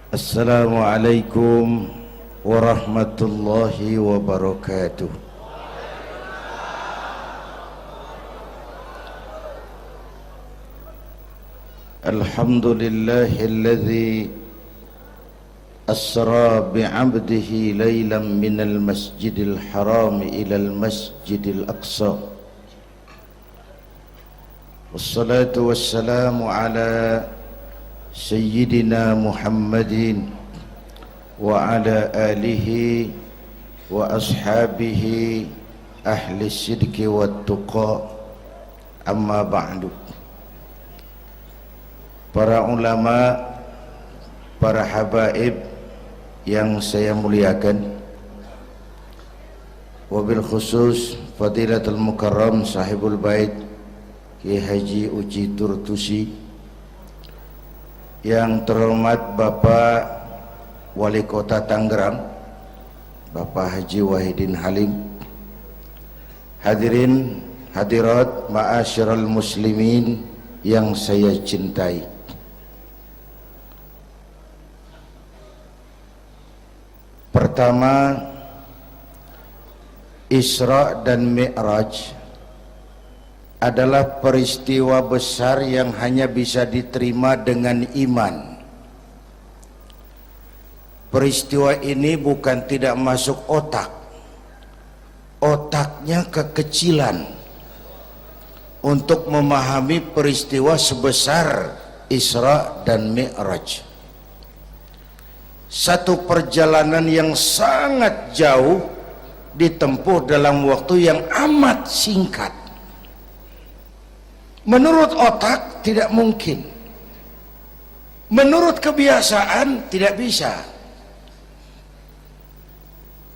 Assalamualaikum warahmatullahi wabarakatuh. Alhamdulillahilladzi asra bi'abdihi laylan minal masjidil haram ilal masjidil aqsa. Wassalatu wassalamu ala Sayyidina Muhammadin wa ala alihi wa ashabihi ahli sidqi wa tuqa, amma ba'du. Para ulama, para habaib yang saya muliakan, wabil khusus Fadilatul Mukarram Sahibul Bait Kiai Haji Uci Turtusi, yang terhormat Bapak Wali Kota Tangerang Bapak Haji Wahidin Halim, hadirin hadirat ma'asyiral muslimin yang saya cintai. Pertama, Isra dan Mi'raj adalah peristiwa besar yang hanya bisa diterima dengan iman. Peristiwa ini bukan tidak masuk otak, otaknya kekecilan untuk memahami peristiwa sebesar Isra dan Mi'raj. Satu perjalanan yang sangat jauh ditempuh dalam waktu yang amat singkat. Menurut otak tidak mungkin, menurut kebiasaan tidak bisa,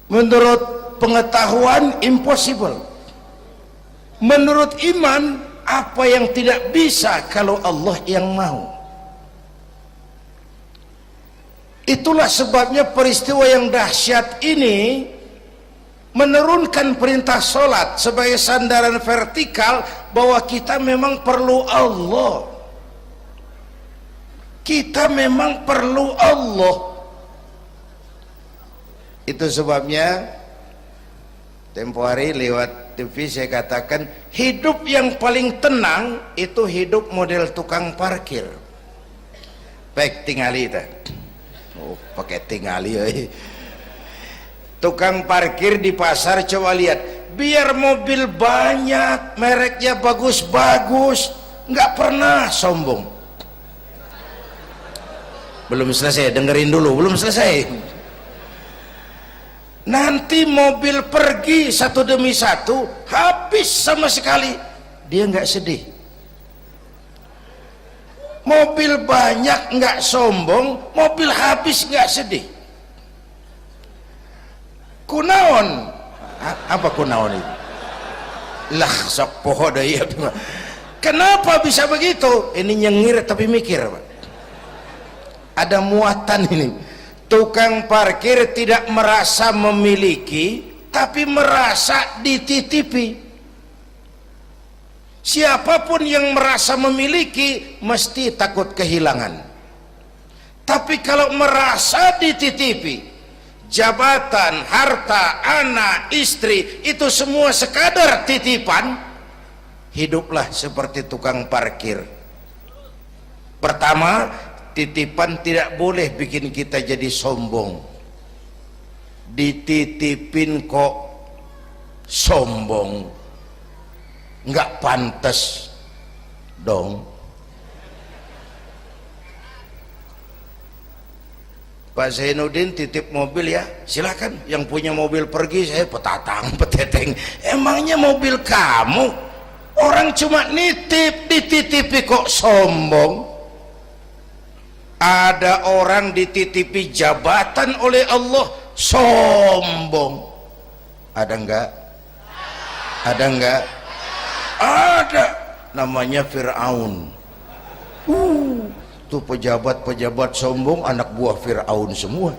menurut pengetahuan impossible, menurut iman apa yang tidak bisa kalau Allah yang mau. Itulah sebabnya peristiwa yang dahsyat ini menurunkan perintah solat sebagai sandaran vertikal bahwa kita memang perlu Allah. Kita memang perlu Allah. Itu sebabnya tempo hari lewat TV saya katakan, hidup yang paling tenang itu hidup model tukang parkir. Baik, tingali itu. Oh, pakai tingali euy. Tukang parkir di pasar, coba lihat, biar mobil banyak, mereknya bagus-bagus, nggak pernah sombong. Belum selesai, dengerin dulu, belum selesai. Nanti mobil pergi satu demi satu, habis sama sekali, dia nggak sedih. Mobil banyak nggak sombong, mobil habis nggak sedih. Kunaon? Apa kunaon itu? Lah sok poho deui. Kenapa bisa begitu? Ini nyengir tapi mikir, Pak. Ada muatan ini. Tukang parkir tidak merasa memiliki, tapi merasa dititipi. Siapapun yang merasa memiliki mesti takut kehilangan. Tapi kalau merasa dititipi, jabatan, harta, anak, istri, itu semua sekadar titipan, hiduplah seperti tukang parkir. Pertama, titipan tidak boleh bikin kita jadi sombong. Dititipin kok sombong, nggak pantas dong. Pak Zainuddin titip mobil ya, silakan. Yang punya mobil pergi, saya petatang peteteng. Emangnya mobil kamu? Orang cuma nitip, dititipi kok sombong. Ada orang dititipi jabatan oleh Allah sombong. Ada enggak? Ada enggak? Ada. Namanya Fir'aun. Tuh pejabat-pejabat sombong anak buah Fir'aun semua.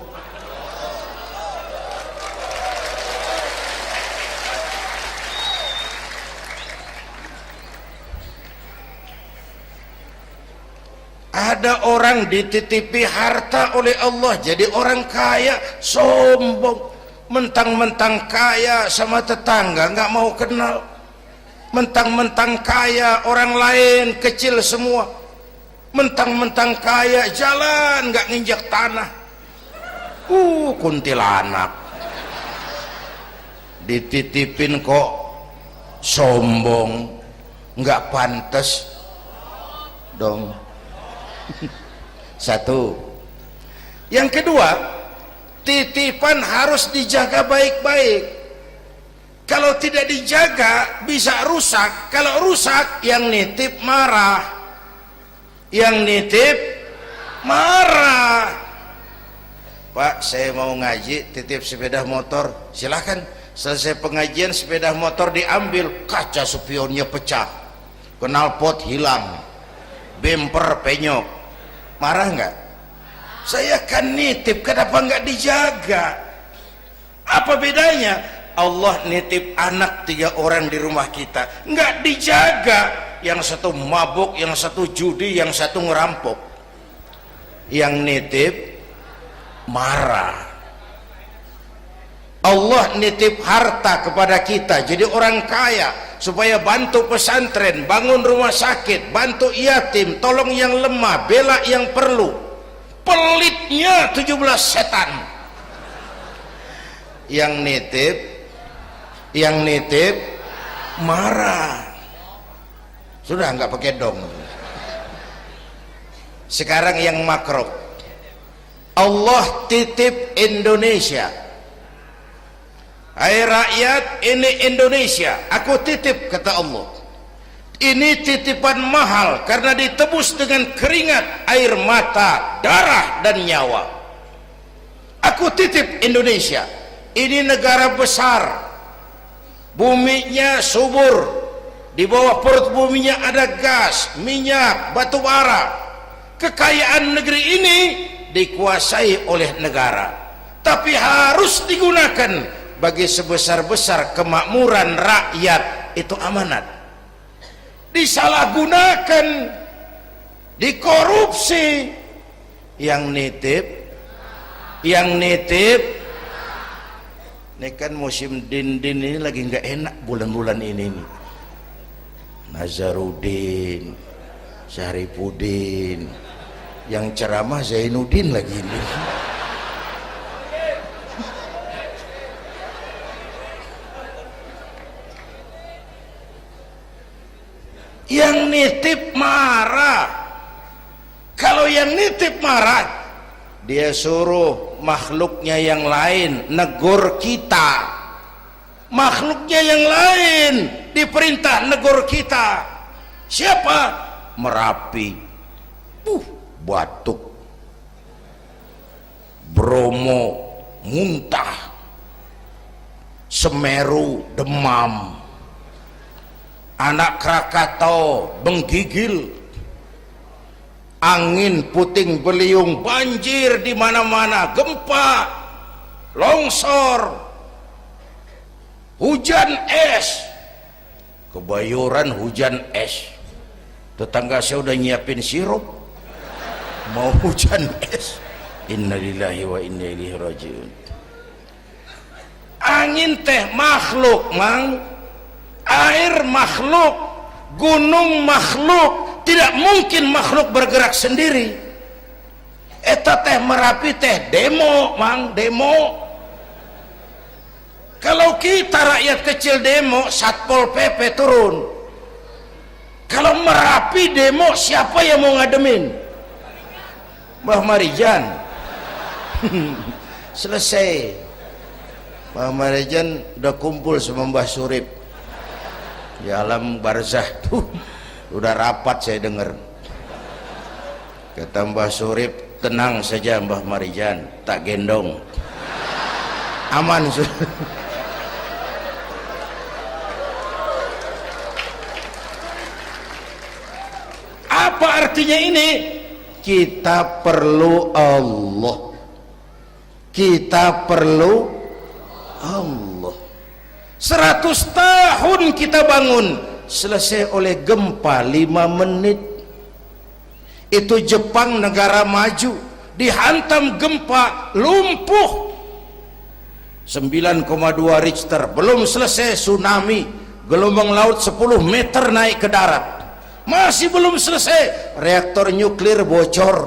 Ada orang dititipi harta oleh Allah jadi orang kaya, sombong, mentang-mentang kaya sama tetangga nggak mau kenal, mentang-mentang kaya orang lain kecil semua, mentang-mentang kaya jalan nggak nginjak tanah. Kuntilanak dititipin kok sombong, nggak pantas dong. Satu. Yang kedua, titipan harus dijaga baik-baik. Kalau tidak dijaga bisa rusak. Kalau rusak yang nitip marah, yang nitip marah. Pak, saya mau ngaji, titip sepeda motor, silahkan. Selesai pengajian sepeda motor diambil, kaca spionnya pecah, knalpot hilang, bemper penyok, marah nggak? Saya kan nitip, kenapa nggak dijaga? Apa bedanya? Allah nitip anak 3 orang di rumah kita, nggak dijaga, yang satu mabuk, yang satu judi, yang satu ngerampok, yang nitip marah. Allah nitip harta kepada kita jadi orang kaya supaya bantu pesantren, bangun rumah sakit, bantu yatim, tolong yang lemah, bela yang perlu. Pelitnya 17 setan. Yang nitip marah. Sudah nggak pakai dong. Sekarang yang makro. Allah titip Indonesia. Hai rakyat, ini Indonesia, aku titip, kata Allah. Ini titipan mahal karena ditebus dengan keringat, air mata, darah dan nyawa. Aku titip Indonesia. Ini negara besar, buminya subur, di bawah perut buminya ada gas, minyak, batu bara. Kekayaan negeri ini dikuasai oleh negara, tapi harus digunakan bagi sebesar-besar kemakmuran rakyat. Itu amanat. Disalahgunakan, dikorupsi, yang nitip ini kan musim din-din ini lagi nggak enak bulan-bulan ini nih. Nazarudin, Syarifudin, yang ceramah Zainuddin lagi ini. Yang nitip marah. Kalau yang nitip marah, dia suruh makhluknya yang lain negur kita. Makhluknya yang lain diperintah negur kita. Siapa? Merapi, batuk, Bromo muntah, Semeru demam, Anak Krakatau menggigil, angin puting beliung, banjir di mana-mana, gempa, longsor, hujan es. Kebayoran hujan es. Tetangga saya udah nyiapin sirup, mau hujan es. Innalillahi wa inna ilaihi rajiun. Angin teh makhluk, mang. Air makhluk, gunung makhluk, tidak mungkin makhluk bergerak sendiri. Eta teh Merapi teh demo, mang, demo. Kalau kita rakyat kecil demo, Satpol PP turun. Kalau Merapi demo, siapa yang mau ngademin? Mbah Marijan. Selesai. Mbah Marijan udah kumpul sama Mbah Surip di alam barzah tuh, udah rapat saya dengar. Kata Mbah Surip, tenang saja Mbah Marijan, tak gendong, aman sudah. Apa artinya ini? Kita perlu Allah, kita perlu Allah. 100 tahun kita bangun, selesai oleh gempa 5 menit. Itu Jepang, negara maju, dihantam gempa, lumpuh 9,2 Richter. Belum selesai tsunami, gelombang laut 10 meter naik ke darat. Masih belum selesai, reaktor nuklir bocor,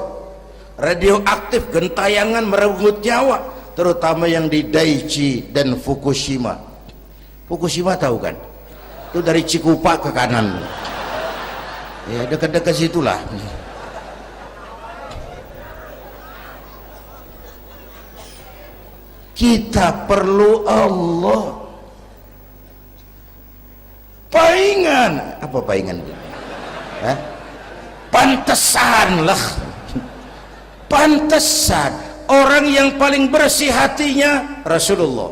radioaktif gentayangan merenggut nyawa, terutama yang di Daiichi dan Fukushima. Fukushima tahu kan? Itu dari Cikupa ke kanan, ya dekat-dekat situlah. Kita perlu Allah. Paingan, apa paingan? Hah? Pantesan lah. Pantesan orang yang paling bersih hatinya Rasulullah,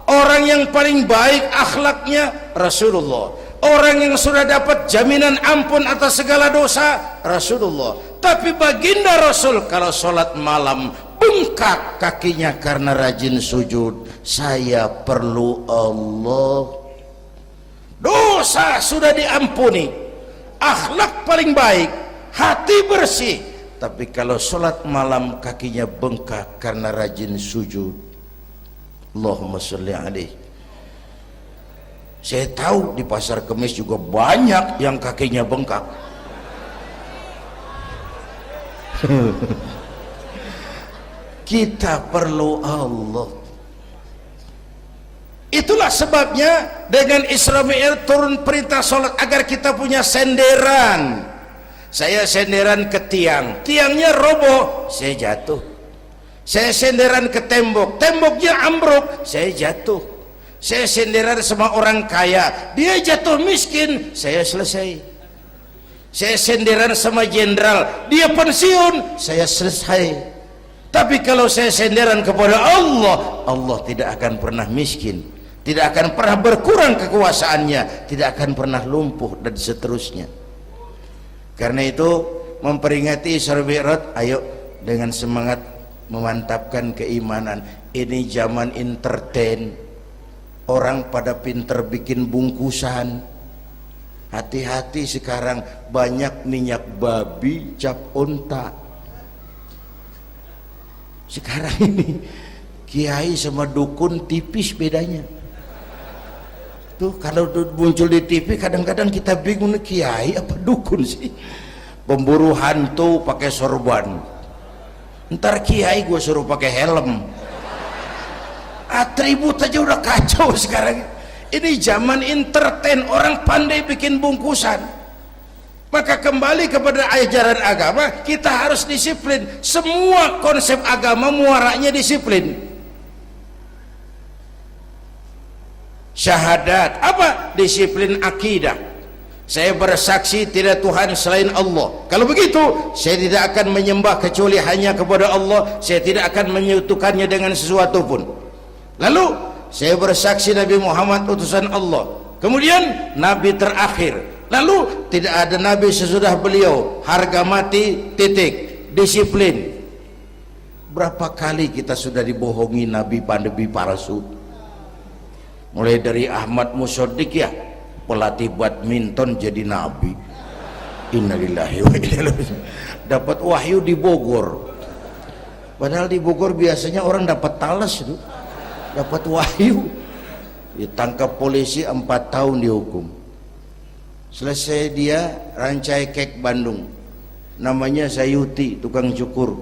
orang yang paling baik akhlaknya Rasulullah, orang yang sudah dapat jaminan ampun atas segala dosa Rasulullah. Tapi baginda Rasul kalau sholat malam bengkak kakinya karena rajin sujud. Saya perlu Allah. Dosa sudah diampuni, akhlak paling baik, hati bersih, tapi kalau sholat malam kakinya bengkak karena rajin sujud. Allahumma sholli alaihi. Saya tahu di pasar Kemis juga banyak yang kakinya bengkak. Kita perlu Allah. Itulah sebabnya dengan Isra Mi'raj turun perintah sholat agar kita punya senderan. Saya senderan ke tiang, tiangnya roboh, saya jatuh. Saya senderan ke tembok, temboknya ambruk, saya jatuh. Saya senderan sama orang kaya, dia jatuh miskin, saya selesai. Saya senderan sama jenderal, dia pensiun, saya selesai. Tapi kalau saya senderan kepada Allah, Allah tidak akan pernah miskin, tidak akan pernah berkurang kekuasaannya, tidak akan pernah lumpuh, dan seterusnya. Karena itu memperingati Isra Mi'raj, ayo dengan semangat memantapkan keimanan. Ini zaman entertain, orang pada pinter bikin bungkusan. Hati-hati sekarang banyak minyak babi cap unta. Sekarang ini kiai sama dukun tipis bedanya. Tuh kalau muncul di TV kadang-kadang kita bingung, kiai apa dukun sih? Pemburu hantu pakai sorban, ntar kiai gue suruh pakai helm. Atribut aja udah kacau sekarang. Ini zaman entertain, orang pandai bikin bungkusan. Maka kembali kepada ajaran agama, kita harus disiplin. Semua konsep agama muaranya disiplin. Syahadat apa? Disiplin akidah. Saya bersaksi tidak Tuhan selain Allah. Kalau begitu, saya tidak akan menyembah kecuali hanya kepada Allah. Saya tidak akan menyekutukannya dengan sesuatu pun. Lalu saya bersaksi Nabi Muhammad utusan Allah, kemudian Nabi terakhir, lalu tidak ada Nabi sesudah beliau, harga mati, titik. Disiplin. Berapa kali kita sudah dibohongi Nabi pandemi palsu, mulai dari Ahmad Musaddiq, ya, pelatih badminton jadi Nabi. Innalillahi wa inna ilaihi raji'un. Dapat wahyu di Bogor, padahal di Bogor biasanya orang dapat talas itu, dapat wahyu. Ditangkap polisi 4 tahun dihukum. Selesai dia rancai kek Bandung, namanya Sayuti, tukang cukur,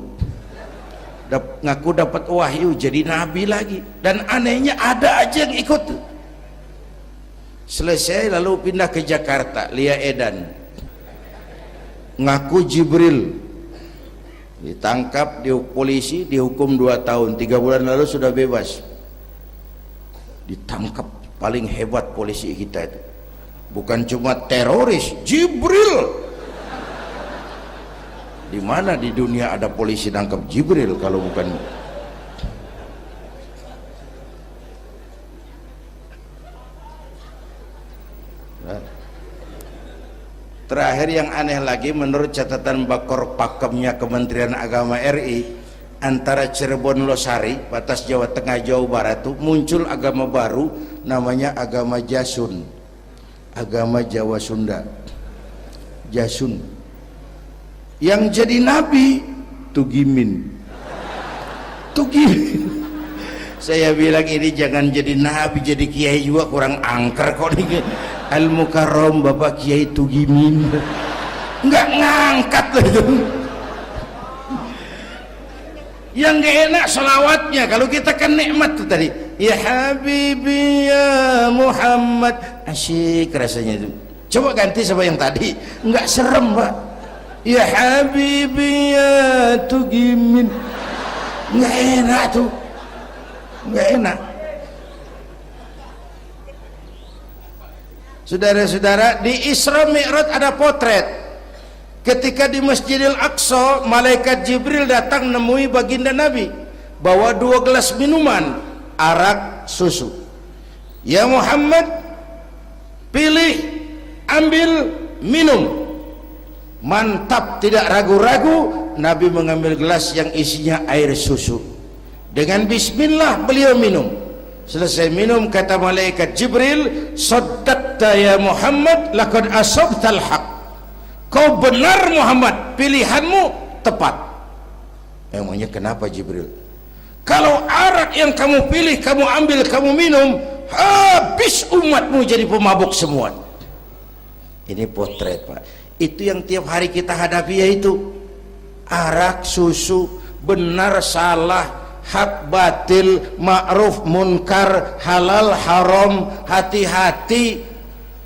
ngaku dapat wahyu jadi nabi lagi. Dan anehnya ada aja yang ikut. Selesai lalu pindah ke Jakarta, Lia Edan, ngaku Jibril, ditangkap di polisi, dihukum 2 tahun. 3 bulan lalu sudah bebas. Ditangkap. Paling hebat polisi kita itu bukan cuma teroris, Jibril. Di mana di dunia ada polisi nangkap Jibril kalau bukan? Terakhir yang aneh lagi, menurut catatan Bakor Pakemnya Kementerian Agama RI, antara Cirebon Losari, batas Jawa Tengah Jawa Barat, tuh muncul agama baru namanya agama Jasun, agama Jawa Sunda, Jasun. yang jadi nabi Tugimin. Saya bilang ini jangan jadi nabi, jadi kiai juga kurang angker kok nih. Al Mukarram Bapak Kiai Tugimin nggak ngangkat loh itu. Yang gak enak selawatnya. Kalau kita kan nikmat tuh tadi, ya Habibi ya Muhammad, asyik rasanya itu. Coba ganti sama yang tadi, nggak serem Pak. Ya Habibi ya Tugimin, nggak enak tuh, nggak enak. Saudara-saudara, di Isra Mi'raj ada potret. Ketika di Masjidil Aqsa, malaikat Jibril datang nemui baginda Nabi, bawa 2 gelas minuman, arak, susu. Ya Muhammad, pilih, ambil, minum. Mantap, tidak ragu-ragu, Nabi mengambil gelas yang isinya air susu. Dengan bismillah beliau minum. Selesai minum, kata malaikat Jibril, saddaqta ya Muhammad, laqad asabtal haq. Kau benar Muhammad, pilihanmu tepat. Emangnya kenapa Jibril? Kalau arak yang kamu pilih, kamu ambil, kamu minum, habis umatmu jadi pemabuk semua. Ini potret Pak. Itu yang tiap hari kita hadapi, yaitu arak, susu, benar, salah, hak, batil, ma'ruf, munkar, halal, haram. Hati-hati,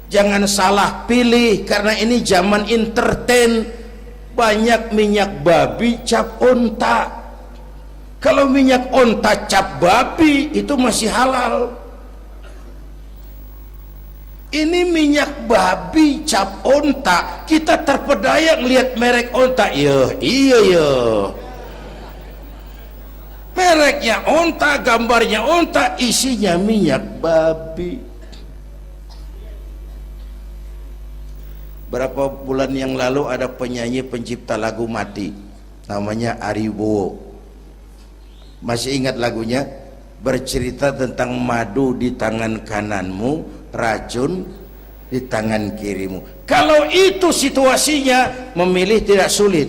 jangan salah pilih, karena ini zaman entertain. Banyak minyak babi cap onta. Kalau minyak onta cap babi itu masih halal. Ini minyak babi cap onta, kita terpedaya ngelihat merek onta. Iya mereknya onta, gambarnya onta, isinya minyak babi. Berapa bulan yang lalu ada penyanyi pencipta lagu mati, namanya Ari Bowo. Masih ingat lagunya? Bercerita tentang madu di tangan kananmu, racun di tangan kirimu. Kalau itu situasinya, memilih tidak sulit.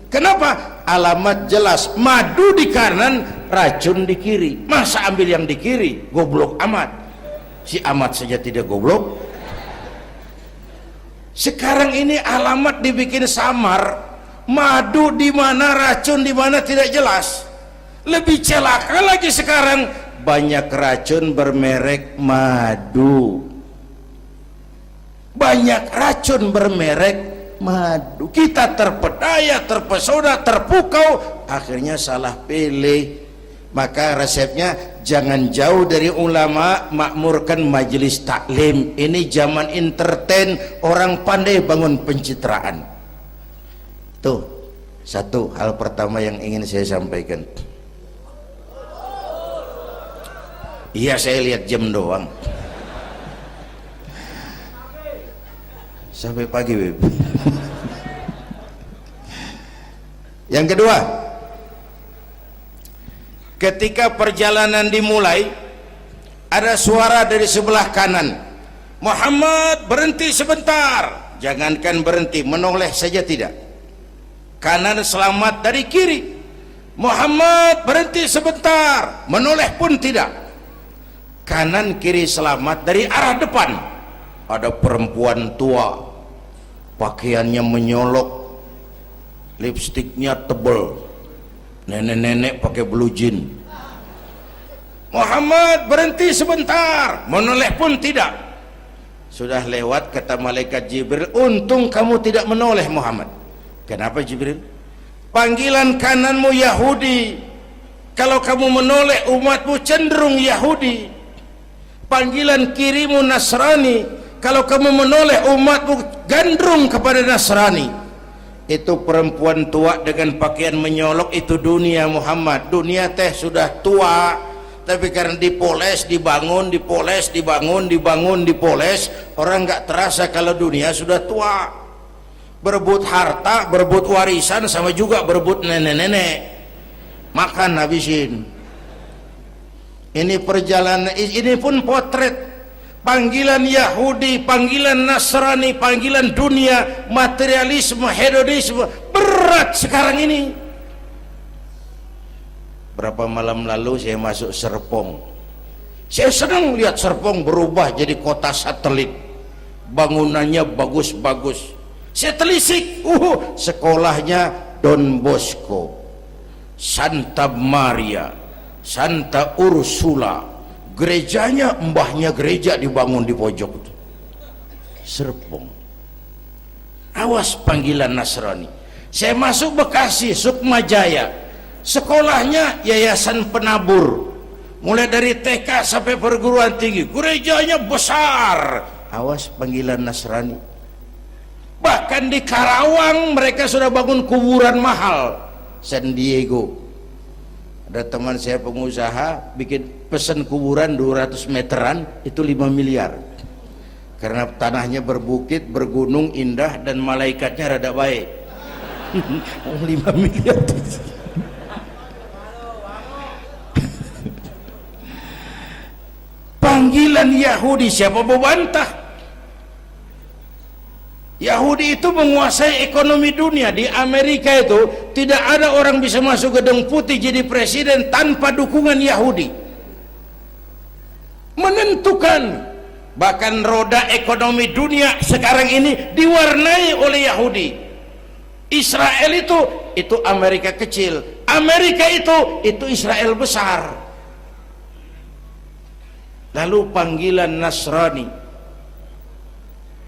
Kenapa? Alamat jelas, madu di kanan, racun di kiri. Masa ambil yang di kiri? Goblok amat. Si amat saja tidak goblok. Sekarang ini alamat dibikin samar. Madu di mana, racun di mana tidak jelas. Lebih celaka lagi sekarang, banyak racun bermerek madu. Banyak racun bermerek madu. Kita terpedaya, terpesona, terpukau, akhirnya salah pilih. Maka resepnya, jangan jauh dari ulama, makmurkan majelis taklim. Ini zaman entertain, orang pandai bangun pencitraan. Tuh, satu hal pertama yang ingin saya sampaikan. Iya, saya lihat jam doang. Sampai pagi, Beb. Yang kedua, ketika perjalanan dimulai, ada suara dari sebelah kanan, Muhammad berhenti sebentar. Jangankan berhenti, menoleh saja tidak. Kanan selamat dari kiri, Muhammad berhenti sebentar, menoleh pun tidak. Kanan kiri selamat dari arah depan. Ada perempuan tua, pakaiannya menyolok, lipstiknya tebal, nenek-nenek pakai blue jean. Muhammad berhenti sebentar, menoleh pun tidak. Sudah lewat, kata malaikat Jibril, untung kamu tidak menoleh Muhammad. Kenapa Jibril? Panggilan kananmu Yahudi, kalau kamu menoleh umatmu cenderung Yahudi. Panggilan kirimu Nasrani, kalau kamu menoleh umatmu gandrung kepada Nasrani. Itu perempuan tua dengan pakaian menyolok, itu dunia Muhammad. Dunia teh sudah tua, tapi karena dipoles, dibangun, dipoles, dibangun, dibangun, dipoles, orang nggak terasa kalau dunia sudah tua. Berebut harta, berebut warisan, sama juga berebut nenek-nenek. Makan habisin. Ini perjalanan, ini pun potret. panggilan Yahudi, panggilan Nasrani, panggilan dunia, materialisme, hedonisme berat sekarang ini. Berapa malam lalu saya masuk Serpong, saya senang lihat Serpong berubah jadi kota satelit, bangunannya bagus-bagus. Saya telisik, sekolahnya Don Bosco, Santa Maria, Santa Ursula, gerejanya mbahnya gereja dibangun di pojok itu. Serpong. Awas panggilan Nasrani. Saya masuk Bekasi, Sukmajaya, sekolahnya Yayasan Penabur, mulai dari TK sampai perguruan tinggi, gerejanya besar. Awas panggilan Nasrani. Bahkan di Karawang mereka sudah bangun kuburan mahal. San Diego, ada teman saya pengusaha bikin pesan kuburan 200 meteran, itu 5 miliar, karena tanahnya berbukit, bergunung, indah, dan malaikatnya rada baik. 5 miliar. Panggilan Yahudi, siapa membantah? Yahudi itu menguasai ekonomi dunia. Di Amerika itu tidak ada orang bisa masuk gedung putih jadi presiden tanpa dukungan Yahudi. Menentukan. Bahkan roda ekonomi dunia sekarang ini diwarnai oleh Yahudi. Israel itu Amerika kecil, Amerika itu Israel besar. Lalu panggilan Nasrani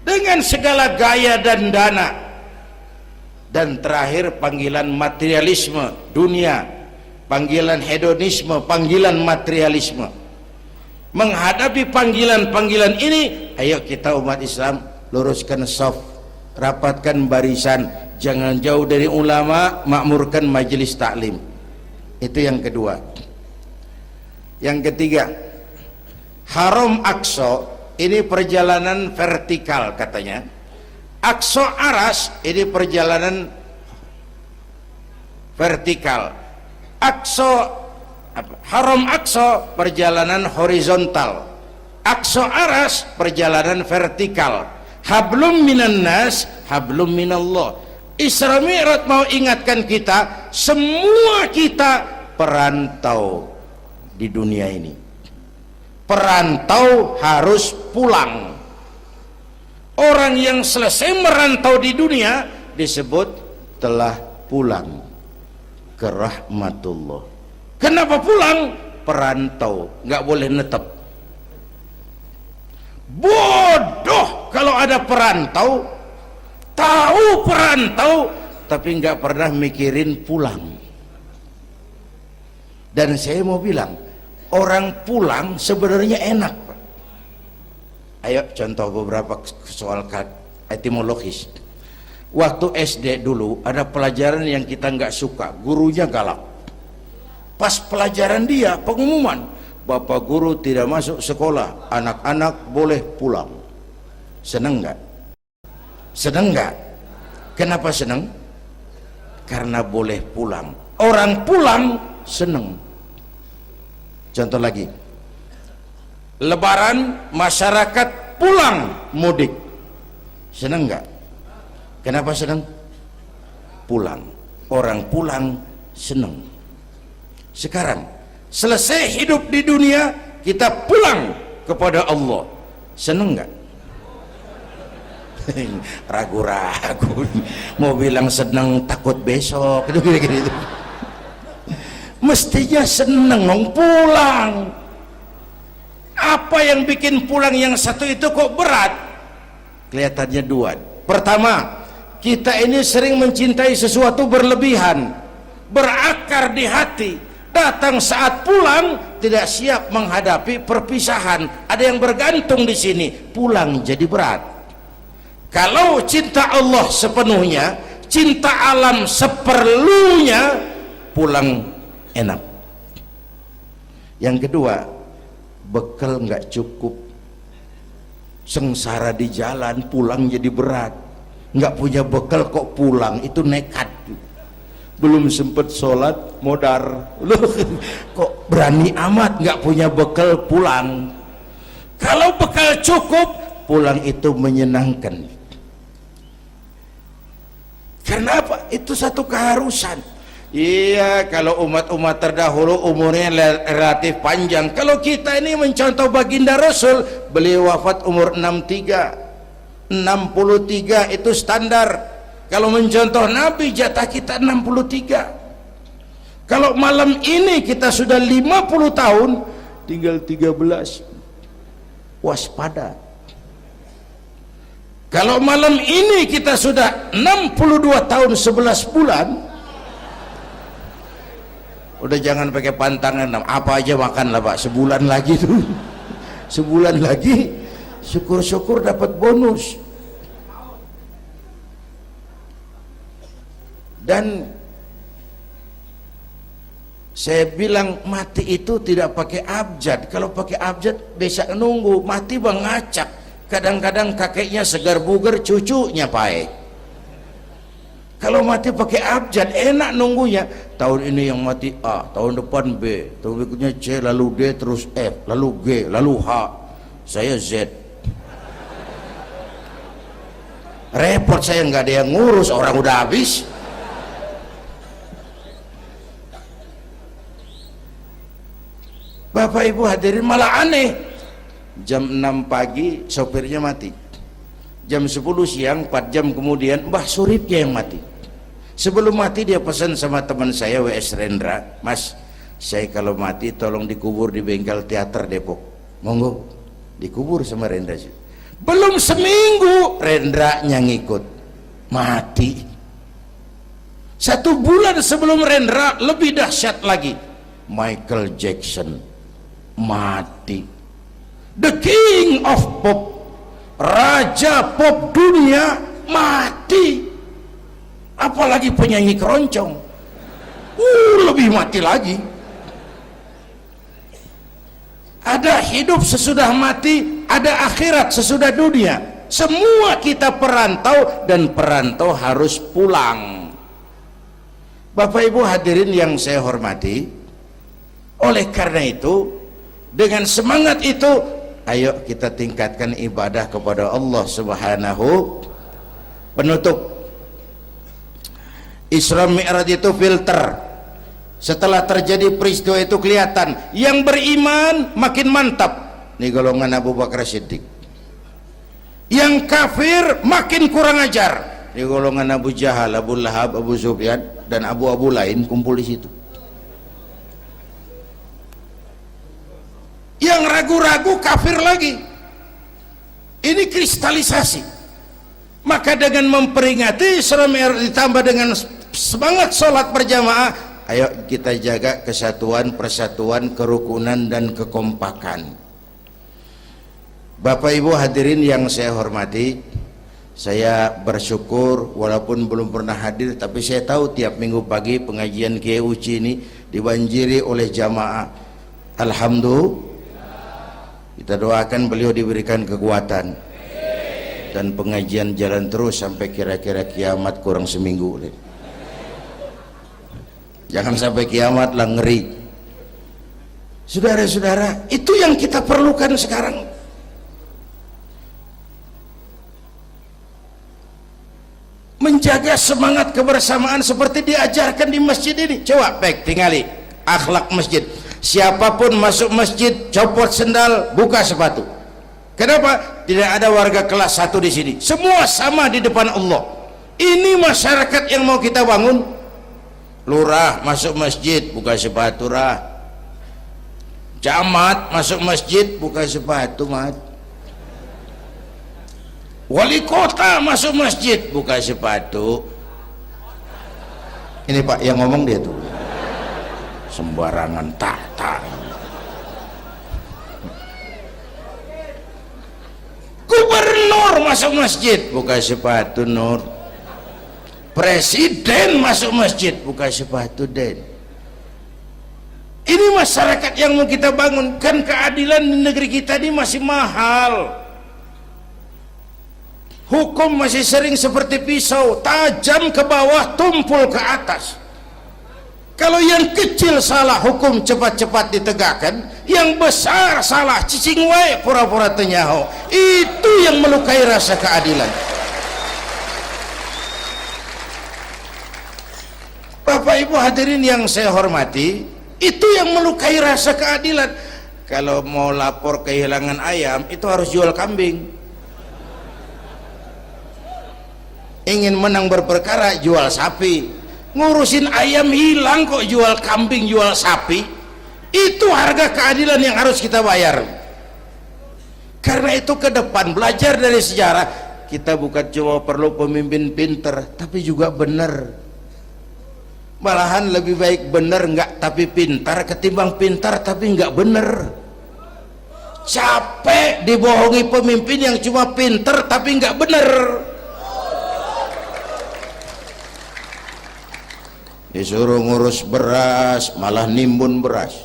dengan segala gaya dan dana, dan terakhir panggilan materialisme dunia, panggilan hedonisme, panggilan materialisme. Menghadapi panggilan-panggilan ini, ayo kita umat Islam luruskan saf, rapatkan barisan, jangan jauh dari ulama, makmurkan majelis taklim. Itu yang kedua. Yang ketiga, Haram Aqsa ini perjalanan vertikal katanya. Aqsa Aras ini perjalanan vertikal. Haram Aqsa perjalanan horizontal. Aqsa Aras perjalanan vertikal. Hablum minan nas, hablum minallah. Isra Mi'raj mau ingatkan kita, semua kita perantau di dunia ini. Perantau harus pulang. Orang yang selesai merantau di dunia disebut telah pulang ke rahmatullah. Kenapa pulang? Perantau, nggak boleh netep. Bodoh kalau ada perantau, tahu perantau tapi nggak pernah mikirin pulang. Dan saya mau bilang, orang pulang sebenarnya enak. Ayo contoh beberapa soal etimologis. Waktu SD dulu ada pelajaran yang kita nggak suka, gurunya galak. Pas pelajaran dia pengumuman, Bapak guru tidak masuk sekolah, anak-anak boleh pulang. Seneng nggak? Seneng nggak? Kenapa seneng? Karena boleh pulang. Orang pulang seneng. Contoh lagi, Lebaran masyarakat pulang mudik, seneng nggak? Kenapa seneng? Pulang. Orang pulang seneng. Sekarang selesai hidup di dunia, kita pulang kepada Allah, seneng nggak? Ragu-ragu, mau bilang seneng takut besok, itu gini-gini. Mestinya seneng pulang. Apa yang bikin pulang yang satu itu kok berat? Kelihatannya dua. Pertama, kita ini sering mencintai sesuatu berlebihan, berakar di hati. Datang saat pulang tidak siap menghadapi perpisahan. Ada yang bergantung di sini, pulang jadi berat. Kalau cinta Allah sepenuhnya, cinta alam seperlunya, pulang enak. Yang kedua, bekal nggak cukup, sengsara di jalan, pulang jadi berat. Nggak punya bekal kok pulang, itu nekat. Belum sempet sholat modar, kok berani amat nggak punya bekal pulang. Kalau bekal cukup, pulang itu menyenangkan. Karena apa? Itu satu keharusan. Iya, kalau umat-umat terdahulu umurnya relatif panjang. Kalau kita ini mencontoh baginda Rasul, beliau wafat umur 63, 63 itu standar. Kalau mencontoh Nabi, jatah kita 63. Kalau malam ini kita sudah 50 tahun, tinggal 13. Waspada. Kalau malam ini kita sudah 62 tahun 11 bulan, udah jangan pakai pantangan, apa aja makan lah Pak, sebulan lagi tuh. Sebulan lagi, syukur-syukur dapat bonus. Dan saya bilang mati itu tidak pakai abjad. Kalau pakai abjad bisa nunggu, mati bang ngacak. Kadang-kadang kakeknya segar bugar, cucunya pae. Kalau mati pakai abjad enak nunggunya. Tahun ini yang mati A, tahun depan B, tahun berikutnya C, lalu D, terus F, lalu G, lalu H. Saya Z. Repot saya, nggak ada yang ngurus, orang udah habis. Bapak Ibu hadirin, malah aneh. Jam 6 pagi sopirnya mati, jam 10 siang 4 jam kemudian Mbah Suripnya yang mati. Sebelum mati dia pesan sama teman saya W.S. Rendra, Mas, saya kalau mati tolong dikubur di bengkel teater Depok. Monggo, dikubur sama Rendra. Belum seminggu Rendranya ngikut, mati. 1 bulan sebelum Rendra, lebih dahsyat lagi, Michael Jackson mati. The King of Pop, raja pop dunia, mati. Apalagi penyanyi keroncong, lebih mati lagi. Ada hidup sesudah mati, ada akhirat sesudah dunia. Semua kita perantau, dan perantau harus pulang. Bapak Ibu hadirin yang saya hormati, oleh karena itu, dengan semangat itu, ayo kita tingkatkan ibadah kepada Allah Subhanahu. Penutup, Isra Mi'raj itu filter. Setelah terjadi peristiwa itu kelihatan, yang beriman makin mantap, ini golongan Abu Bakar Siddiq. Yang kafir makin kurang ajar, ini golongan Abu Jahal, Abu Lahab, Abu Sufyan, dan abu-abu lain kumpul di situ. Yang ragu-ragu kafir lagi. Ini kristalisasi. Maka dengan memperingati Isra Mi'raj ditambah dengan semangat sholat berjamaah, ayo kita jaga kesatuan, persatuan, kerukunan, dan kekompakan. Bapak Ibu hadirin yang saya hormati, saya bersyukur walaupun belum pernah hadir, tapi saya tahu tiap minggu pagi pengajian Kiai Uci ini dibanjiri oleh jamaah. Alhamdulillah, kita doakan beliau diberikan kekuatan dan pengajian jalan terus sampai kira-kira kiamat, kurang seminggu. Jangan sampai kiamat lah, ngeri. Saudara-saudara, itu yang kita perlukan sekarang. Menjaga semangat kebersamaan seperti diajarkan di masjid ini. Coba tinggali akhlak masjid. Siapapun masuk masjid, copot sendal, buka sepatu. Kenapa? Tidak ada warga kelas 1 di sini. Semua sama di depan Allah. Ini masyarakat yang mau kita bangun. Lurah masuk masjid, buka sepatu, rah. Camat masuk masjid, buka sepatu, mat. Wali kota masuk masjid, buka sepatu. Ini Pak yang ngomong dia tuh. Sembarangan tata. Gubernur masuk masjid, buka sepatu, Nur. Presiden masuk masjid, buka sepatu, Den. Ini masyarakat yang mau kita bangun. Kan keadilan di negeri kita ini masih mahal. Hukum masih sering seperti pisau, tajam ke bawah, tumpul ke atas. Kalau yang kecil salah, hukum cepat-cepat ditegakkan, yang besar salah, cicing wae pura-pura tenyaho. Itu yang melukai rasa keadilan. Bapak Ibu hadirin yang saya hormati, itu yang melukai rasa keadilan. Kalau mau lapor kehilangan ayam, itu harus jual kambing. Ingin menang berperkara, jual sapi. Ngurusin ayam hilang kok jual kambing, jual sapi. Itu harga keadilan yang harus kita bayar. Karena itu ke depan belajar dari sejarah, kita bukan cuma perlu pemimpin pinter, tapi juga benar. Malahan lebih baik benar enggak tapi pintar ketimbang pintar tapi enggak benar. Capek dibohongi pemimpin yang cuma pintar tapi enggak benar. Disuruh ngurus beras malah nimbun beras,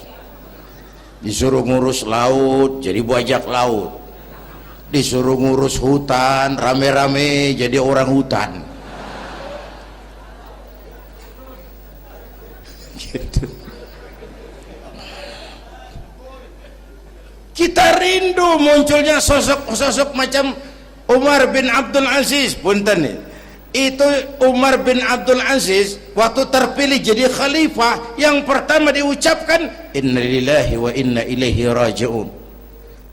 disuruh ngurus laut jadi bajak laut, disuruh ngurus hutan rame-rame jadi orang hutan. Gitu. Kita rindu munculnya sosok-sosok macam Umar bin Abdul Aziz. Punten nih, itu Umar bin Abdul Aziz waktu terpilih jadi khalifah, yang pertama diucapkan innalillahi wa inna ilaihi raji'un.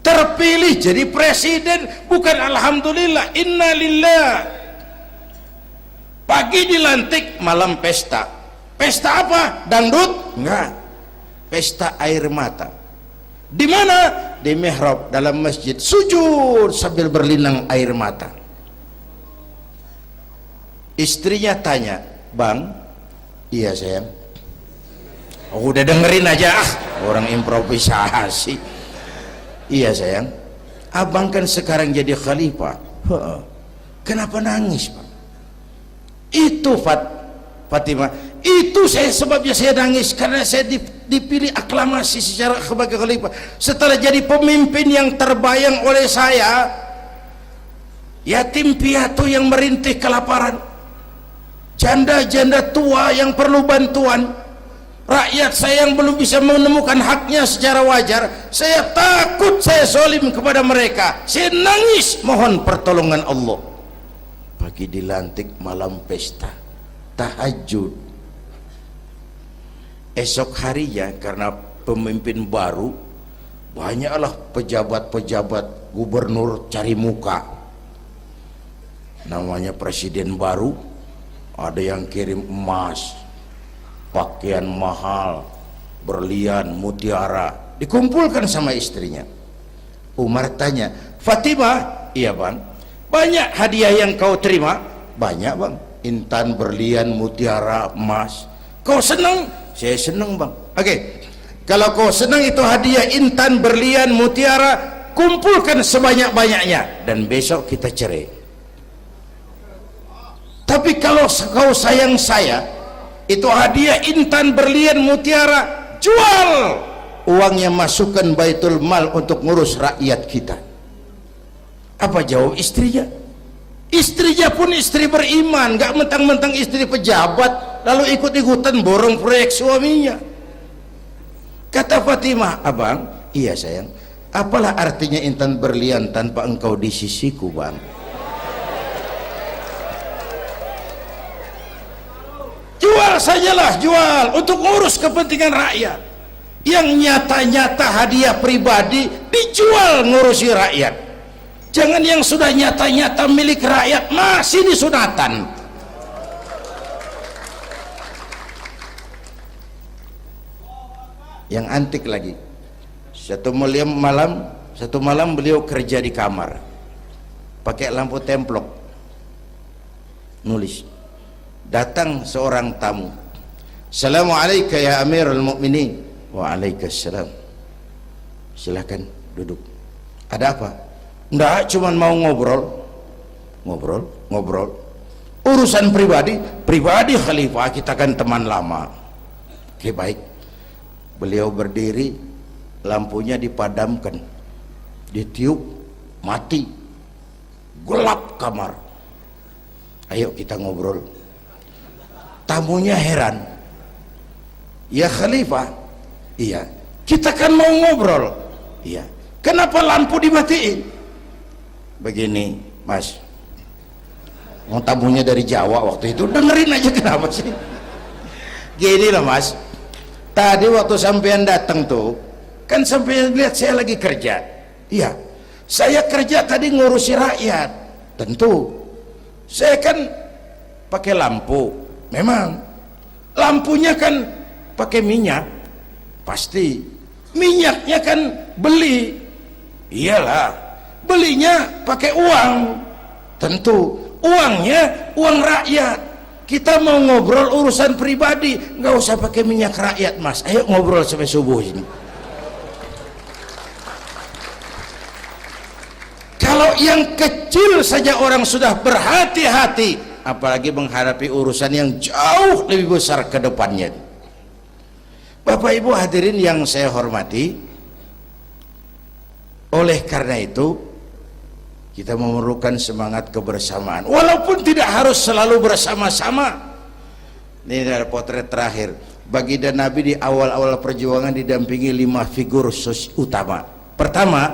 Terpilih jadi presiden bukan alhamdulillah, innalillah. Pagi dilantik, malam pesta. Pesta apa? Dangdut? Enggak. Pesta air mata. Di mana? Di mihrab dalam masjid, sujud sambil berlinang air mata. Istrinya tanya, "Bang?" "Iya sayang." "Oh, udah dengerin aja, orang improvisasi." "Iya sayang, abang kan sekarang jadi khalifah." "Kenapa nangis, Bang?" "Itu Fatimah, itu sebabnya saya nangis, karena saya dipilih aklamasi secara sebagai khalifah. Setelah jadi pemimpin yang terbayang oleh saya, yatim piatu yang merintih kelaparan, janda-janda tua yang perlu bantuan, rakyat saya yang belum bisa menemukan haknya secara wajar, saya takut saya zalim kepada mereka. Saya nangis mohon pertolongan Allah." Pagi dilantik, malam pesta, tahajud. Esok harinya karena pemimpin baru, banyaklah pejabat-pejabat gubernur cari muka. Namanya presiden baru, ada yang kirim emas, pakaian mahal, berlian, mutiara, dikumpulkan sama istrinya. Umar tanya, "Fatimah?" "Iya Bang." "Banyak hadiah yang kau terima?" "Banyak Bang, intan, berlian, mutiara, emas." "Kau senang?" "Saya senang Bang." "Oke, kalau kau senang itu hadiah intan, berlian, mutiara, kumpulkan sebanyak-banyaknya dan besok kita cerai. Tapi kalau kau sayang saya, itu hadiah intan, berlian, mutiara, jual, uangnya masukkan baitul mal untuk ngurus rakyat kita." Apa jawab istrinya? Istrinya pun istri beriman, gak mentang-mentang istri pejabat lalu ikut-ikutan borong proyek suaminya. Kata Fatimah, "Abang?" "Iya sayang." "Apalah artinya intan berlian tanpa engkau di sisiku Bang?" Jual sajalah, jual untuk ngurus kepentingan rakyat. Yang nyata-nyata hadiah pribadi dijual ngurusi rakyat. Jangan yang sudah nyata-nyata milik rakyat masih disunatan. Yang antik lagi, satu malam beliau kerja di kamar pakai lampu templok, nulis. Datang seorang tamu, "Assalamualaikum ya Amirul Mukminin." "Waalaikumsalam." "Silakan duduk." "Ada apa?" "Enggak, cuman mau ngobrol." Ngobrol urusan pribadi khalifah, kita kan teman lama." "Oke baik." Beliau berdiri, lampunya dipadamkan, ditiup, mati, gelap kamar. "Ayo kita ngobrol." Tamunya heran, Ya khalifah, iya, kita kan mau ngobrol, iya, kenapa lampu dimatiin? Begini mas, mau tamunya dari Jawa waktu itu, dengerin aja kenapa sih. Gini loh mas, tadi waktu sampean datang tuh kan sampean lihat saya lagi kerja, iya, saya kerja tadi ngurusi rakyat, tentu saya kan pakai lampu, memang lampunya kan pakai minyak, pasti minyaknya kan beli, iyalah belinya pakai uang, tentu uangnya uang rakyat. Kita mau ngobrol urusan pribadi, nggak usah pakai minyak rakyat mas, ayo ngobrol sampai subuh ini. Kalau yang kecil saja orang sudah berhati-hati, apalagi menghadapi urusan yang jauh lebih besar ke depannya. Bapak Ibu hadirin yang saya hormati, oleh karena itu kita memerlukan semangat kebersamaan, walaupun tidak harus selalu bersama-sama. Ini adalah potret terakhir. Baginda Nabi di awal-awal perjuangan didampingi 5 figur utama. Pertama,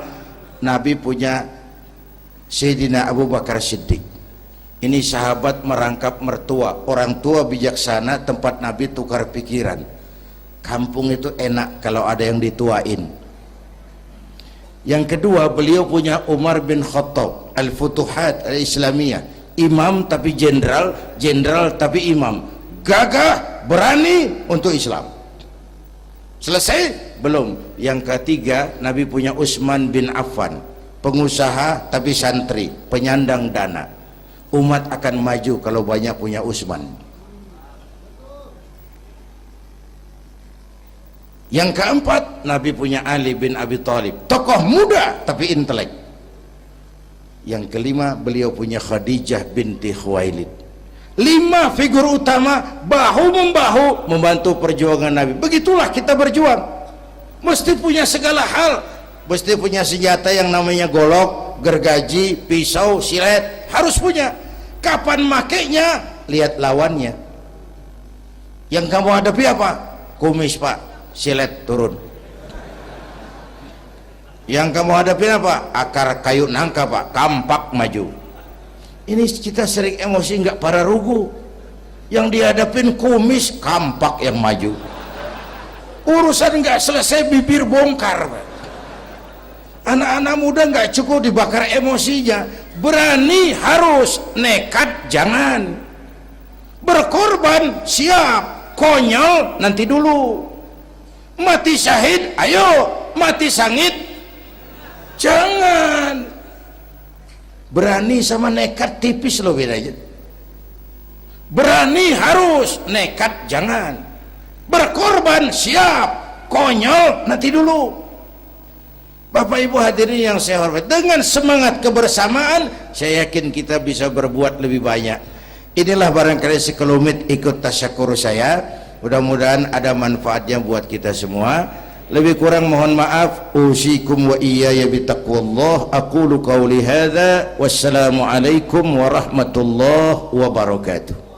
Nabi punya Sayyidina Abu Bakar Siddiq. Ini sahabat merangkap mertua, orang tua bijaksana, tempat Nabi tukar pikiran. Kampung itu enak kalau ada yang dituain. Yang kedua, beliau punya Umar bin Khattab, Al-Futuhat Al-Islamiyah, imam tapi jenderal, jenderal tapi imam, gagah, berani untuk Islam. Selesai? Belum. Yang ketiga, Nabi punya Utsman bin Affan, pengusaha tapi santri, penyandang dana. Umat akan maju kalau banyak punya Utsman. Yang keempat, Nabi punya Ali bin Abi Thalib, tokoh muda tapi intelek. Yang kelima, beliau punya Khadijah binti Khuwailid. 5 figur utama bahu membahu membantu perjuangan Nabi. Begitulah kita berjuang, mesti punya segala hal, mesti punya senjata yang namanya golok, gergaji, pisau, silet, harus punya. Kapan makainya? Lihat lawannya. Yang kamu hadapi apa? Kumis pak, silet turun. Yang kamu hadapi apa? Akar kayu nangka pak, kampak maju. Ini kita sering emosi, nggak para rugu. Yang dihadapin kumis, kampak yang maju. Urusan nggak selesai, bibir bongkar pak. Anak-anak muda nggak cukup dibakar emosinya, berani harus, nekat jangan. Berkorban siap, konyol nanti dulu. Mati syahid ayo, mati sangit jangan. Berani sama nekat tipis loh bedanya. Berani harus, nekat jangan. Berkorban siap, konyol nanti dulu. Bapak Ibu hadirin yang saya hormati, dengan semangat kebersamaan saya yakin kita bisa berbuat lebih banyak. Inilah barangkali sekelumit ikut tasyakur saya, mudah-mudahan ada manfaatnya buat kita semua. Lebih kurang mohon maaf. Usikum wa iyaya bitaqwallah. Aqulu qawli hadza wassalamu alaikum warahmatullahi wabarakatuh.